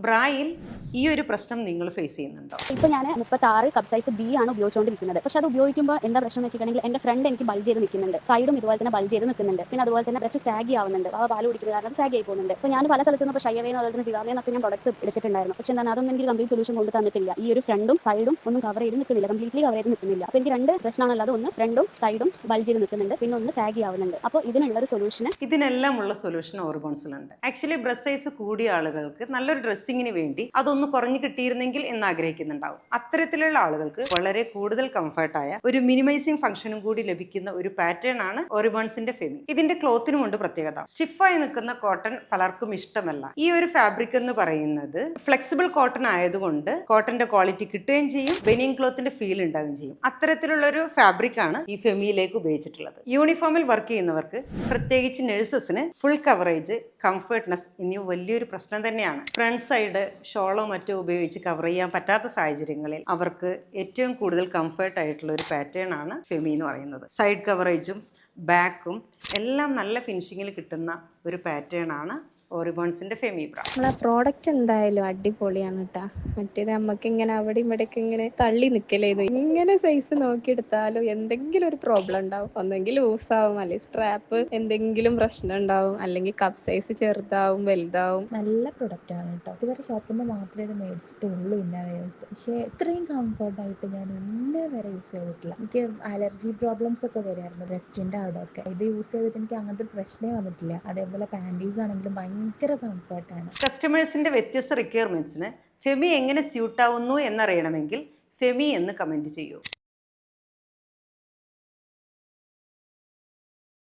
ബ്രായിൽ ഈ ഒരു പ്രശ്നം നിങ്ങൾ ഫേസ് ചെയ്യുന്നുണ്ടോ? ഇപ്പോൾ ഞാൻ 36 കപ്പ് സൈസ് ബി ആണ് ഉപയോഗിച്ചുകൊണ്ടിരിക്കുന്നത്. പക്ഷെ അത് ഉപയോഗിക്കുമ്പോൾ എന്താ പ്രശ്നം എന്ന് വെച്ചിട്ടുണ്ടെങ്കിൽ എൻ്റെ ഫ്രണ്ട് എനിക്ക് ബൾജ് ചെയ്ത് നിൽക്കുന്നുണ്ട്, സൈഡും ഇതുപോലെ തന്നെ ബൾജ് ചെയ്ത് നിൽക്കുന്നുണ്ട്. പിന്നെ അതുപോലെ തന്നെ ബ്രസ്റ്റ് സാഗി ആവുന്നുണ്ട്, ആ പാല് കുടിക്കുന്നത് കാരണം സാഗി ആയി പോകുന്നുണ്ട്. അപ്പോൾ ഞാൻ പല സ്ഥലത്തുനിന്ന് ഇപ്പോൾ ഷൈവേനോ അതുപോലെ തന്നെ സിഗാറിനൊക്കെ ഞാൻ പ്രൊഡക്ട്സ് എടുത്തിട്ടുണ്ടായിരുന്നു. പക്ഷേ എന്താണ് അതൊന്നും എനിക്ക് കംപ്ലീറ്റ് സൊല്യൂഷൻ കൊണ്ട് തന്നിട്ടില്ല. ഈ ഒരു ഫ്രണ്ടും സൈഡും ഒന്നും കവർ ചെയ്ത് നിൽക്കുന്നില്ല, കംപ്ലീറ്റ്ലി കവർ ചെയ്ത് നിൽക്കുന്നില്ല. അപ്പോൾ എനിക്ക് രണ്ട് പ്രശ്നമാണുള്ളത്. ഒന്ന് ഫ്രണ്ടും സൈഡും ബൾജ് ചെയ്ത് നിൽക്കുന്നുണ്ട്, പിന്നെ ഒന്ന് സാഗി ആവുന്നുണ്ട്. അപ്പോൾ ഇതിനുള്ളൊരു സൊല്യൂഷൻ ഇതിനെല്ലാമുള്ള സൊല്യൂഷൻ ഓർഗോൺസിലുണ്ട്. ആക്ച്വലി ബ്രസ്റ്റ് സൈസ് കൂടിയ ആളുകൾക്ക് നല്ലൊരു ഡ്രസ്സിങ്ങിന് വേണ്ടി അതൊന്ന് കുറഞ്ഞു കിട്ടിയിരുന്നെങ്കിൽ എന്ന് ആഗ്രഹിക്കുന്നുണ്ടാവും. അത്തരത്തിലുള്ള ആളുകൾക്ക് വളരെ കൂടുതൽ കംഫർട്ടായ ഒരു മിനിമൈസിംഗ് ഫംഗ്ഷനും കൂടി ലഭിക്കുന്ന ഒരു പാറ്റേൺ ആണ് ഓറിബോൺസിന്റെ ഫെമി. ഇതിന്റെ ക്ലോത്തിനുമുണ്ട് പ്രത്യേകത. സ്റ്റിഫായി നിൽക്കുന്ന കോട്ടൺ പലർക്കും ഇഷ്ടമല്ല. ഈ ഒരു ഫാബ്രിക് എന്ന് പറയുന്നത് ഫ്ലെക്സിബിൾ കോട്ടൺ ആയതുകൊണ്ട് കോട്ടന്റെ ക്വാളിറ്റി കിട്ടുകയും ചെയ്യും, ബനിയൻ ക്ലോത്തിന്റെ ഫീൽ ഉണ്ടാവുകയും ചെയ്യും. അത്തരത്തിലുള്ള ഒരു ഫാബ്രിക് ആണ് ഈ ഫെമിയിലേക്ക് ഉപയോഗിച്ചിട്ടുള്ളത്. യൂണിഫോമിൽ വർക്ക് ചെയ്യുന്നവർക്ക്, പ്രത്യേകിച്ച് നഴ്സസിന് ഫുൾ കവറേജ്, കംഫർട്ട്നെസ് എന്നിവ വലിയൊരു പ്രശ്നം തന്നെയാണ്. ഫ്രണ്ട് സൈഡ് ഷോളോ മറ്റോ ഉപയോഗിച്ച് കവർ ചെയ്യാൻ പറ്റാത്ത സാഹചര്യങ്ങളിൽ അവർക്ക് ഏറ്റവും കൂടുതൽ കംഫർട്ട് ആയിട്ടുള്ള ഒരു പാറ്റേൺ ആണ് ഫെമി എന്ന് പറയുന്നത്. സൈഡ് കവറേജും ബാക്കും എല്ലാം നല്ല ഫിനിഷിങ്ങിൽ കിട്ടുന്ന ഒരു പാറ്റേൺ ആണ് ഓറിബോൺസിന്റെ ഫെമി ബ്ര. നമ്മളെ പ്രോഡക്റ്റ് എന്തായാലും അടിപൊളിയാണ് കേട്ടാ. മറ്റേത് നമുക്ക് ഇങ്ങനെ അവിടെ ഇവിടേക്ക് ഇങ്ങനെ തള്ളി നിൽക്കലേന്നു. ഇങ്ങനെ സൈസ് നോക്കിയെടുത്താലും എന്തെങ്കിലും ഒരു പ്രോബ്ലം ഉണ്ടാവും. ഒന്നെങ്കിൽ ലൂസാവും, അല്ലെങ്കിൽ സ്ട്രാപ്പ് എന്തെങ്കിലും പ്രശ്നം ഉണ്ടാവും, അല്ലെങ്കിൽ കപ്പ് സൈസ് ചെറുതാവും വലുതാവും. നല്ല പ്രൊഡക്റ്റ് ആണ് കേട്ടോ. ഇതുവരെ ഷോപ്പിൽ നിന്ന് മാത്രമേ ഇത് മേടിച്ചിട്ടുള്ളൂ ഇന്നവേഴ്സ്. പക്ഷേ ഇത്രയും കംഫർട്ടായിട്ട് ഞാൻ ഇന്നേ വരെ യൂസ് ചെയ്തിട്ടില്ല. എനിക്ക് അലർജി പ്രോബ്ലംസ് ഒക്കെ വരുമായിരുന്നു ബ്രസ്റ്റിൻ്റെ അവിടെ ഒക്കെ. ഇത് യൂസ് ചെയ്തിട്ട് എനിക്ക് അങ്ങനത്തെ പ്രശ്നമേ വന്നിട്ടില്ല. അതേപോലെ പാൻറ്റീസ് ആണെങ്കിലും ഭയങ്കര കംഫർട്ടാണ്. കസ്റ്റമേഴ്സിന്റെ വ്യത്യസ്ത റിക്വയർമെന്റ്സിന് ഫെമി എങ്ങനെ സ്യൂട്ട് ആവുന്നു എന്നറിയണമെങ്കിൽ ഫെമി എന്ന് കമന്റ് ചെയ്യൂ.